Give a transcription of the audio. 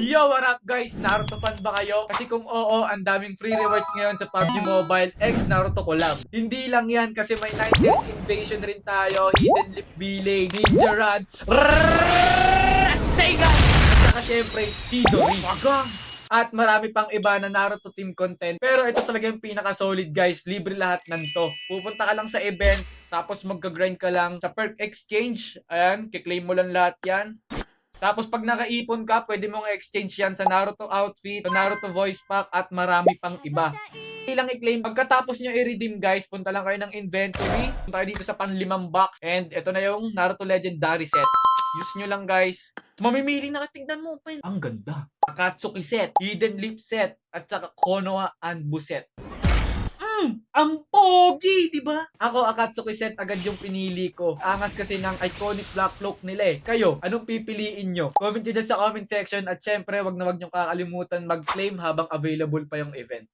Yo, what up guys? Naruto fan ba kayo? Kasi kung oo, ang daming free rewards ngayon sa PUBG Mobile X Naruto Collab. Hindi lang yan kasi may 90s Invasion rin tayo, Hidden Leaf Village, Ninja Run, Sega! At saka syempre, Chidori. Wagang! At marami pang iba na Naruto team content. Pero ito talaga yung pinaka-solid guys. Libre lahat nanto. Pupunta ka lang sa event, tapos magka-grind ka lang sa perk exchange. Ayan, kiklaim mo lang lahat yan. Tapos pag nakaipon ka, pwede mong exchange yan sa Naruto outfit, sa Naruto voice pack, at marami pang iba. Hindi lang i-claim. Pagkatapos nyo i-redeem guys, punta lang kayo ng inventory. Punta kayo dito sa pan-5 box. And ito na yung Naruto Legendary set. Use nyo lang guys. Mamimili na, tignan mo pa. Ang ganda. Akatsuki set, Hidden Leaf set, at saka Konoha Anbu set. Ang pogi, di ba? Ako, Akatsuki set agad yung pinili ko. Angas kasi ng iconic black cloak nila eh. Kayo, anong pipiliin nyo? Comment nyo dyan sa comment section at syempre, wag na wag nyo kakalimutan mag-claim habang available pa yung event.